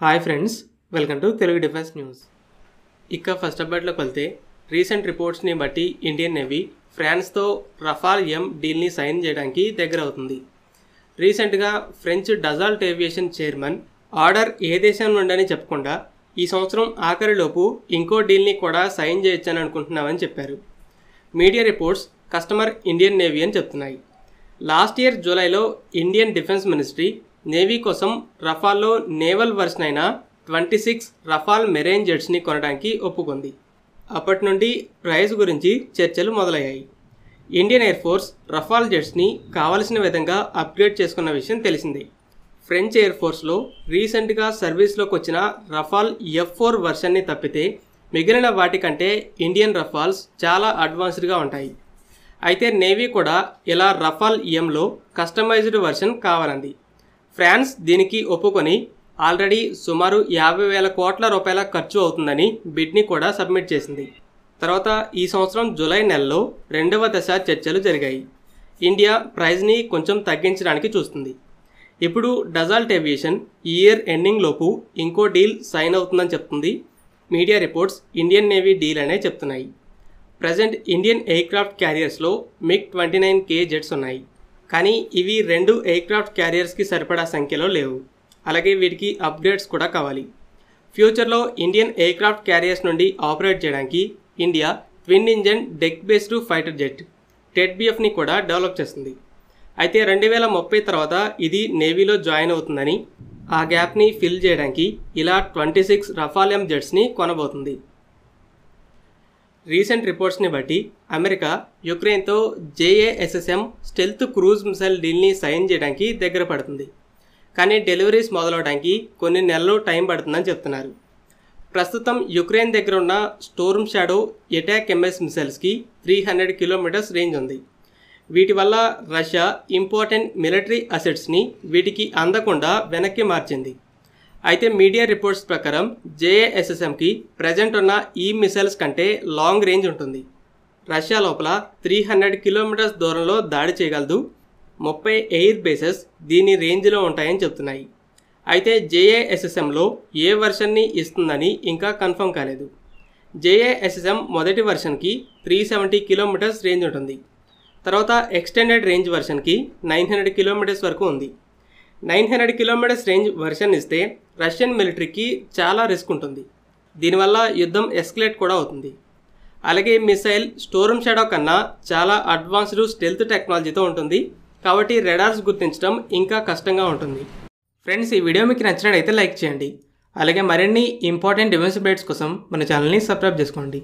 Hi friends, welcome to Telugu defence news. ఇక first అప్డేట్లోకి వెళ్తే recent రిపోర్ట్స్ని బట్టి ఇండియన్ నేవీ ఫ్రాన్స్తో రఫాల్ ఎం డీల్ని సైన్ చేయడానికి దగ్గర అవుతుంది. రీసెంట్గా ఫ్రెంచ్ డజాల్ట్ ఏవియేషన్ చైర్మన్ ఆర్డర్ ఏ దేశం నుండని చెప్పకుండా ఈ సంవత్సరం ఆఖరిలోపు ఇంకో డీల్ని కూడా సైన్ చేయొచ్చని అనుకుంటున్నామని చెప్పారు. Media reports customer Indian navy అని చెప్తున్నాయి. లాస్ట్ ఇయర్ జూలైలో ఇండియన్ డిఫెన్స్ మినిస్ట్రీ నేవీ కోసం రఫాల్లో నేవల్ వర్షన్ అయిన 26 రఫాల్ మెరైన్ జెట్స్ని కొనడానికి ఒప్పుకుంది. అప్పటి నుండి ప్రైస్ గురించి చర్చలు మొదలయ్యాయి. ఇండియన్ ఎయిర్ ఫోర్స్ రఫాల్ జెట్స్ని కావలసిన విధంగా అప్గ్రేడ్ చేసుకున్న విషయం తెలిసిందే. ఫ్రెంచ్ ఎయిర్ ఫోర్స్లో రీసెంట్గా సర్వీస్లోకి వచ్చిన రఫాల్ F4 వర్షన్ని తప్పితే మిగిలిన వాటికంటే ఇండియన్ రఫాల్స్ చాలా అడ్వాన్స్డ్గా ఉంటాయి. అయితే నేవీ కూడా ఇలా రఫాల్ ఎంలో కస్టమైజ్డ్ వర్షన్ కావాలంది. ఫ్రాన్స్ దీనికి ఒప్పుకొని ఆల్రెడీ సుమారు 50,000 కోట్ల రూపాయల ఖర్చు అవుతుందని బిడ్ని కూడా సబ్మిట్ చేసింది. తర్వాత ఈ సంవత్సరం జూలై నెలలో 2వ దశ చర్చలు జరిగాయి. ఇండియా ప్రైజ్ని కొంచెం తగ్గించడానికి చూస్తుంది. ఇప్పుడు డజాల్ట్ ఏవియేషన్ ఈ ఇయర్ ఎండింగ్ లోపు ఇంకో డీల్ సైన్ అవుతుందని చెప్తుంది. Media reports Indian Navy deal అనే చెప్తున్నాయి. ప్రజెంట్ ఇండియన్ ఎయిర్క్రాఫ్ట్ క్యారియర్స్లో MiG-29K జెట్స్ ఉన్నాయి. కానీ ఇవి 2 ఎయిర్క్రాఫ్ట్ క్యారియర్స్కి సరిపడా సంఖ్యలో లేవు. అలాగే వీటికి అప్గ్రేడ్స్ కూడా కావాలి. ఫ్యూచర్లో ఇండియన్ ఎయిర్క్రాఫ్ట్ క్యారియర్స్ నుండి ఆపరేట్ చేయడానికి India twin engine deck based fighter jet TEDBFని కూడా డెవలప్ చేస్తుంది. అయితే 2030 తర్వాత ఇది నేవీలో జాయిన్ అవుతుందని, ఆ గ్యాప్ని ఫిల్ చేయడానికి ఇలా 26 రఫాల్ ఎం జెట్స్ని కొనబోతుంది. రీసెంట్ రిపోర్ట్స్ని బట్టి అమెరికా యుక్రెయిన్తో JASSM స్టెల్త్ క్రూజ్ మిసైల్ డీల్ని సైన్ చేయడానికి దగ్గర పడుతుంది. కానీ డెలివరీస్ మొదలవడానికి కొన్ని నెలలు టైం పడుతుందని చెప్తున్నారు. ప్రస్తుతం యుక్రెయిన్ దగ్గర ఉన్న స్టోర్మ్ షాడో అటాక్ MS మిసైల్స్కి 300 కిలోమీటర్స్ రేంజ్ ఉంది. వీటి వల్ల రష్యా ఇంపార్టెంట్ మిలిటరీ అసెట్స్ని వీటికి అందకుండా వెనక్కి మార్చింది. అయితే మీడియా రిపోర్ట్స్ ప్రకారం JASSMకి ప్రజెంట్ ఉన్న ఈ మిసైల్స్ కంటే లాంగ్ రేంజ్ ఉంటుంది. రష్యా లోపల 300 కిలోమీటర్స్ దూరంలో దాడి చేయగలదు. 30 ఎయిర్ బేసెస్ దీని రేంజ్లో ఉంటాయని చెప్తున్నాయి. అయితే JASSMలో ఏ వర్షన్ని ఇస్తుందని ఇంకా కన్ఫర్మ్ కాలేదు. JASSM మొదటి వర్షన్కి 370 కిలోమీటర్స్ రేంజ్ ఉంటుంది. తర్వాత ఎక్స్టెండెడ్ రేంజ్ వర్షన్కి 900 కిలోమీటర్స్ వరకు ఉంది. 900 కిలోమీటర్స్ రేంజ్ వర్షన్ ఇస్తే రష్యన్ మిలిటరీకి చాలా రిస్క్ ఉంటుంది. దీనివల్ల యుద్ధం ఎస్కలేట్ కూడా అవుతుంది. అలాగే మిసైల్ స్టోర్మ్ షాడో కన్నా చాలా అడ్వాన్స్డ్ స్టెల్త్ టెక్నాలజీతో ఉంటుంది. కాబట్టి రెడార్స్ గుర్తించడం ఇంకా కష్టంగా ఉంటుంది. ఫ్రెండ్స్, ఈ వీడియో మీకు నచ్చినట్లయితే లైక్ చేయండి. అలాగే మరిన్ని ఇంపార్టెంట్ డిఫెన్స్ అప్డేట్స్ కోసం మన ఛానల్ని సబ్స్క్రైబ్ చేసుకోండి.